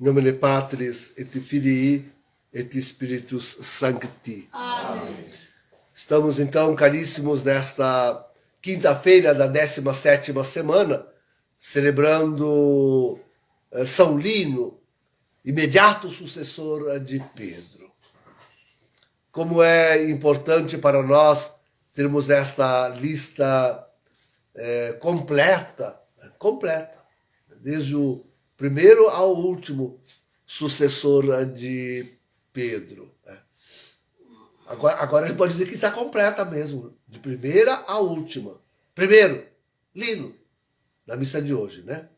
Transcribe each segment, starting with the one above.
In nomine Patris et Filii et Spiritus Sancti. Amém. Estamos então, caríssimos, nesta quinta-feira da 17ª semana, celebrando São Lino, imediato sucessor de Pedro. Como é importante para nós termos esta lista completa, desde o primeiro ao último sucessor de Pedro. Agora a gente pode dizer que está completa mesmo, de primeira à última. Primeiro, Lino, na missa de hoje, né?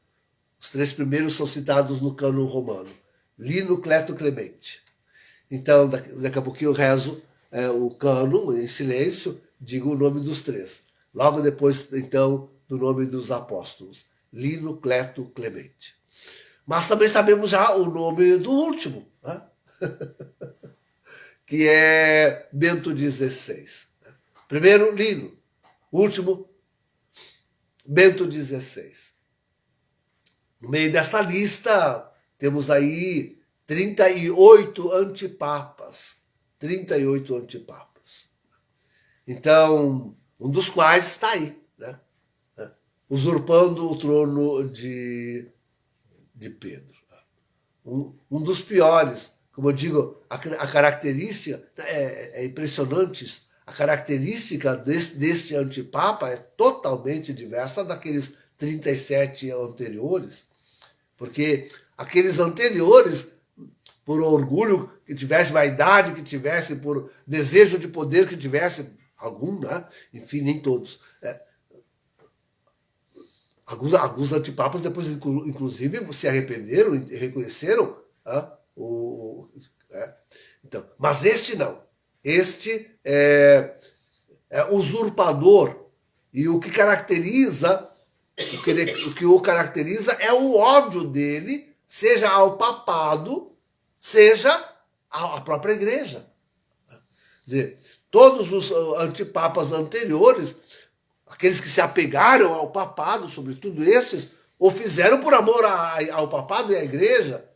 Os três primeiros são citados no cânon romano. Lino, Cleto, Clemente. Então, daqui a pouquinho eu rezo o cânon em silêncio, digo o nome dos três. Logo depois, então, do nome dos apóstolos. Lino, Cleto, Clemente. Mas também sabemos já o nome do último, né? Que é Bento XVI. Primeiro, Lino. Último, Bento XVI. No meio desta lista, temos aí 38 antipapas. 38 antipapas. Então, um dos quais está aí, né? Usurpando o trono de Pedro. Um dos piores. Como eu digo, a característica é impressionante. A característica deste antipapa é totalmente diversa daqueles 37 anteriores, porque aqueles anteriores, por orgulho que tivesse, vaidade que tivesse, por desejo de poder que tivesse, algum, né? Enfim, nem todos. Alguns antipapas depois, inclusive, se arrependeram e reconheceram então, mas este não. Este é usurpador. E o que o caracteriza é o ódio dele, seja ao papado, seja à própria igreja. Quer dizer, todos os antipapas anteriores, aqueles que se apegaram ao papado, sobretudo esses, o fizeram por amor ao papado e à igreja.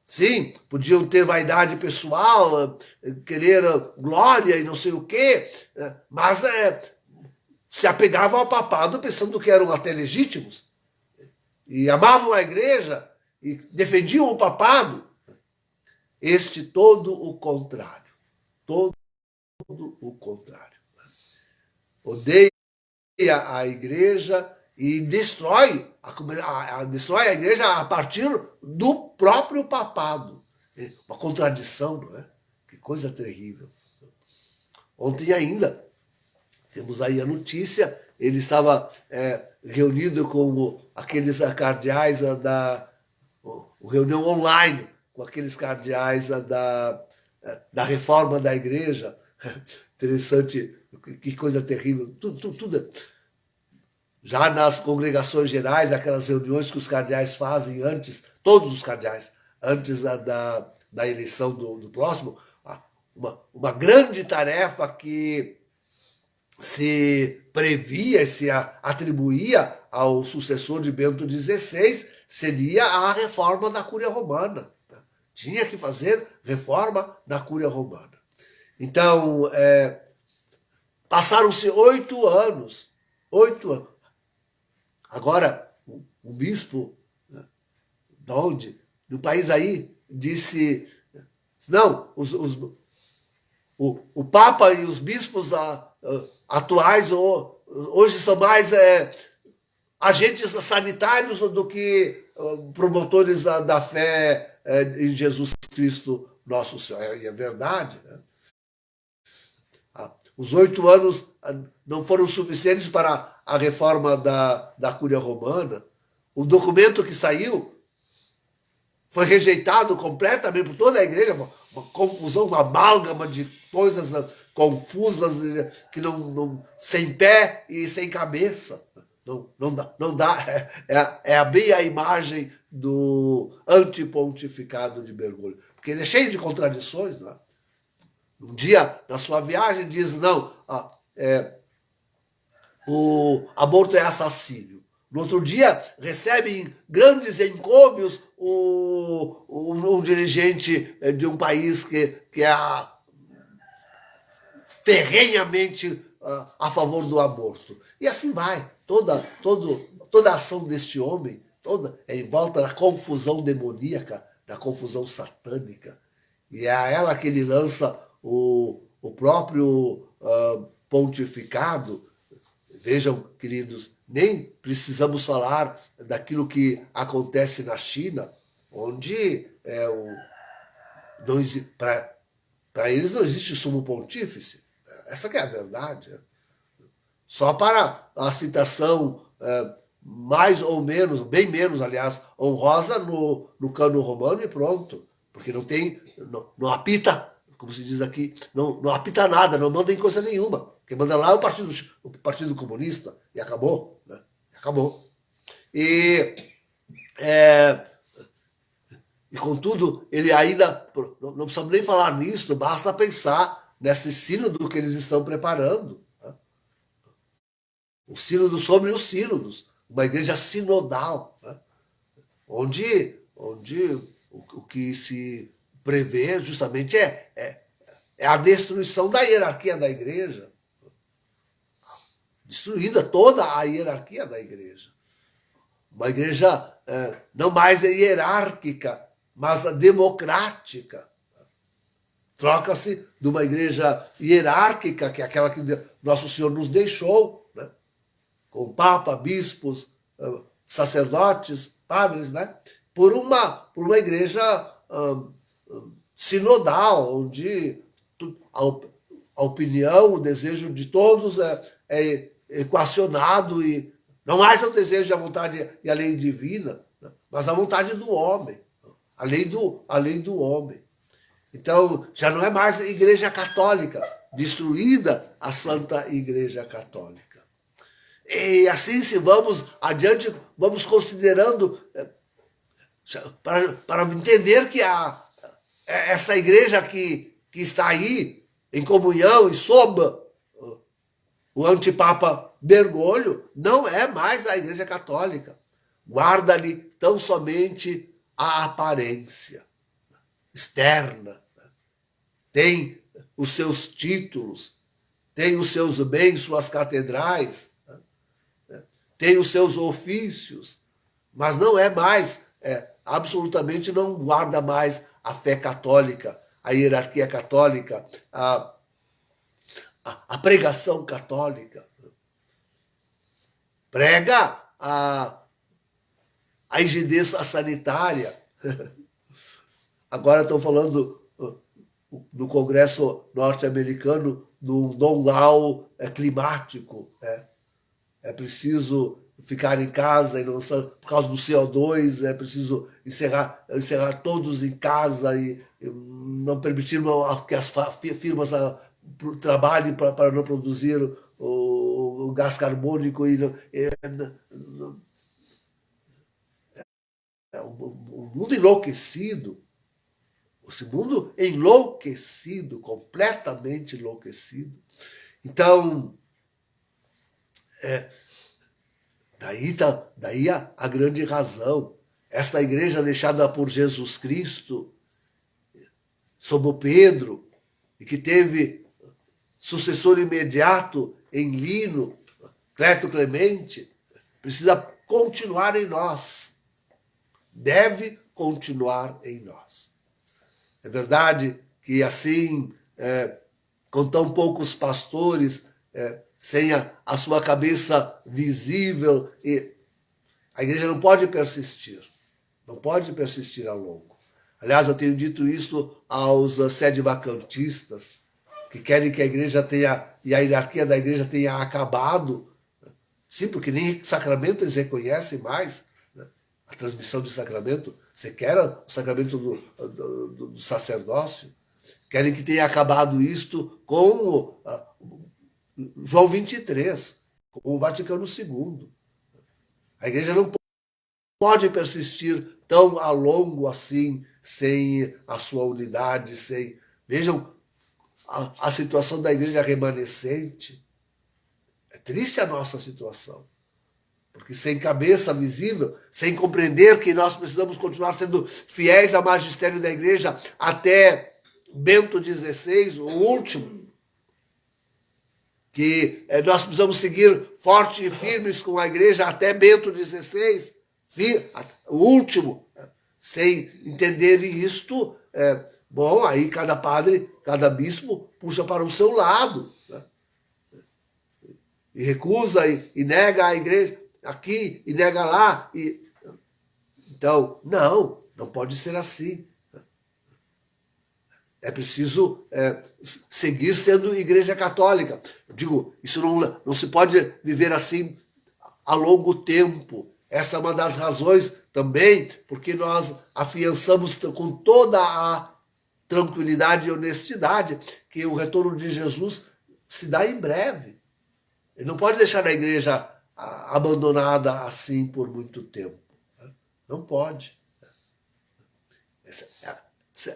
Sim, podiam ter vaidade pessoal, querer glória e não sei o quê, mas se apegavam ao papado pensando que eram até legítimos. E amavam a igreja e defendiam o papado. Este todo o contrário. Todo o contrário. Odeia a igreja e destrói a igreja a partir do próprio papado. Uma contradição, não é? Que coisa terrível. Ontem ainda, temos aí a notícia, ele estava reunido com aqueles cardeais reunião online, com aqueles cardeais da reforma da igreja. Interessante, que coisa terrível. Tudo. Já nas congregações gerais, aquelas reuniões que os cardeais fazem antes, todos os cardeais, antes da eleição do próximo, uma grande tarefa que se previa, se atribuía ao sucessor de Bento XVI, seria a reforma da Cúria Romana. Tinha que fazer reforma na Cúria Romana. Então, passaram-se 8 anos. 8 anos. Agora, o bispo, né, de onde? No país aí, disse, não, o Papa e os bispos atuais hoje são mais agentes sanitários do que promotores da fé em Jesus Cristo, nosso Senhor. E é verdade, né? Os 8 anos não foram suficientes para a reforma da Cúria Romana. O documento que saiu foi rejeitado completamente por toda a igreja, uma confusão, uma amálgama de coisas confusas, que não sem pé e sem cabeça. Não dá. Bem a imagem do antipontificado de Bergoglio, porque ele é cheio de contradições, não é? Um dia, na sua viagem, diz, não, o aborto é assassínio. No outro dia, recebe em grandes encômios um dirigente de um país que é ferrenhamente a favor do aborto. E assim vai. Toda a ação deste homem, toda é em volta da confusão demoníaca, da confusão satânica. E é a ela que ele lança o próprio pontificado. Vejam, queridos, nem precisamos falar daquilo que acontece na China, onde para eles não existe sumo pontífice. Essa que é a verdade. Só para a citação mais ou menos, bem menos, aliás, honrosa no Cânon Romano e pronto. Porque não apita, como se diz aqui, não apita nada, não manda em coisa nenhuma. Quem manda lá é o Partido Comunista. E acabou. Né? Acabou. E contudo, ele ainda, não precisamos nem falar nisso, basta pensar nesse sínodo que eles estão preparando. Né? O sínodo sobre os sínodos, uma igreja sinodal, né? onde o que se prevê justamente é a destruição da hierarquia da igreja. Destruída toda a hierarquia da igreja. Uma igreja não mais hierárquica, mas democrática. Troca-se de uma igreja hierárquica, que é aquela que Nosso Senhor nos deixou, né? Com papa, bispos, sacerdotes, padres, né? por uma igreja sinodal, onde a opinião, o desejo de todos é equacionado e não mais é o desejo e a vontade e a lei divina, né? Mas a vontade do homem, a lei do homem. Então, já não é mais a Igreja Católica, destruída a Santa Igreja Católica. E assim, se vamos adiante, vamos considerando, para entender que esta igreja que está aí, em comunhão e sob o antipapa Bergoglio, não é mais a Igreja Católica. Guarda-lhe tão somente a aparência externa. Tem os seus títulos, tem os seus bens, suas catedrais, tem os seus ofícios, mas não é mais, absolutamente não guarda mais a fé católica, a hierarquia católica, a pregação católica. Prega a higiene sanitária. Agora estão falando no Congresso norte-americano do know-how climático. É preciso ficar em casa e não, por causa do CO2, é preciso encerrar todos em casa e não permitir que as firmas trabalhem para não produzir o gás carbônico. O mundo enlouquecido, esse mundo enlouquecido, completamente enlouquecido. Então, daí a grande razão. Esta igreja deixada por Jesus Cristo, sob Pedro, e que teve sucessor imediato em Lino, Cleto Clemente, precisa continuar em nós. Deve continuar em nós. É verdade que assim, com tão poucos pastores, sem a sua cabeça visível, a igreja não pode persistir. Não pode persistir ao longo. Aliás, eu tenho dito isso aos sede-vacantistas, que querem que a igreja tenha, e a hierarquia da igreja tenha acabado. Sim, porque nem sacramento eles reconhecem mais, né? A transmissão de sacramento. Você quer o sacramento do sacerdócio? Querem que tenha acabado isto com João 23, com o Vaticano II. A igreja não pode persistir tão a longo assim, sem a sua unidade, sem... Vejam a situação da igreja remanescente. É triste a nossa situação. porque sem cabeça visível, sem compreender que nós precisamos continuar sendo fiéis ao magistério da igreja até Bento XVI, o último, que nós precisamos seguir fortes e firmes com a igreja até Bento XVI, o último, sem entender isto, bom, aí cada padre, cada bispo puxa para o seu lado, né? E recusa e nega a igreja aqui e nega lá. Então, não pode ser assim. É preciso seguir sendo igreja católica. Eu digo, isso não se pode viver assim a longo tempo. Essa é uma das razões também porque nós afiançamos com toda a tranquilidade e honestidade que o retorno de Jesus se dá em breve. Ele não pode deixar a igreja abandonada assim por muito tempo. Não pode.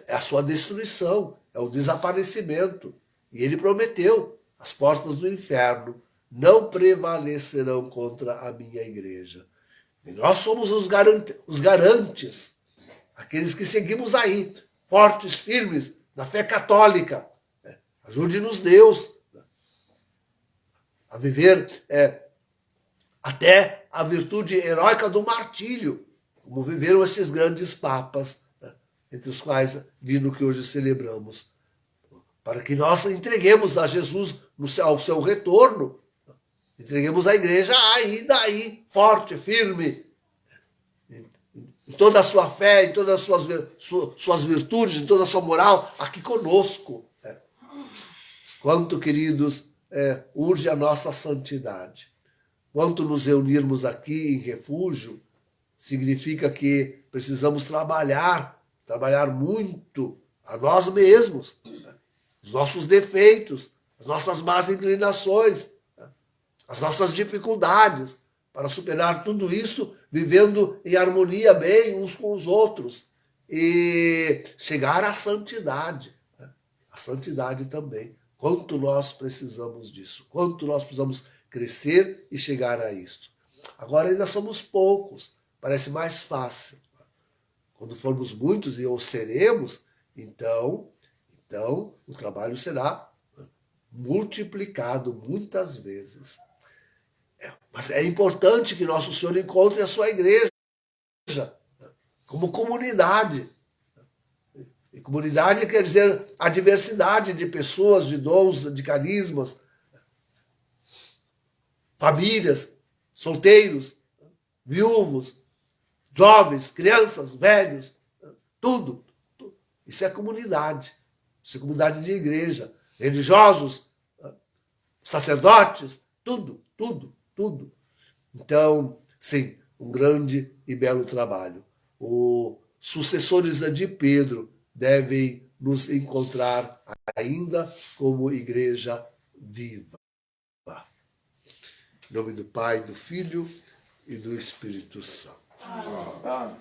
É a sua destruição, é o desaparecimento. E ele prometeu, as portas do inferno não prevalecerão contra a minha igreja. E nós somos os garantes, aqueles que seguimos aí, fortes, firmes, na fé católica. Ajude-nos Deus a viver até a virtude heróica do martírio, como viveram esses grandes papas, entre os quais Dino que hoje celebramos, para que nós entreguemos a Jesus ao seu retorno, entreguemos a igreja ainda aí, forte, firme, em toda a sua fé, em todas as suas virtudes, em toda a sua moral, aqui conosco. Quanto, queridos, urge a nossa santidade. Quanto nos reunirmos aqui em refúgio, significa que precisamos trabalhar muito a nós mesmos, os nossos defeitos, as nossas más inclinações, as nossas dificuldades, para superar tudo isso, vivendo em harmonia bem uns com os outros e chegar à santidade. A santidade também. Quanto nós precisamos disso, quanto nós precisamos crescer e chegar a isto. Agora ainda somos poucos, parece mais fácil. Quando formos muitos e ou seremos, então o trabalho será multiplicado muitas vezes. Mas é importante que Nosso Senhor encontre a sua igreja como comunidade. E comunidade quer dizer a diversidade de pessoas, de dons, de carismas, famílias, solteiros, viúvos, jovens, crianças, velhos, tudo. Isso é comunidade. Isso é comunidade de igreja. Religiosos, sacerdotes, tudo. Então, sim, um grande e belo trabalho. Os sucessores de Pedro devem nos encontrar ainda como igreja viva. Em nome do Pai, do Filho e do Espírito Santo. Amém.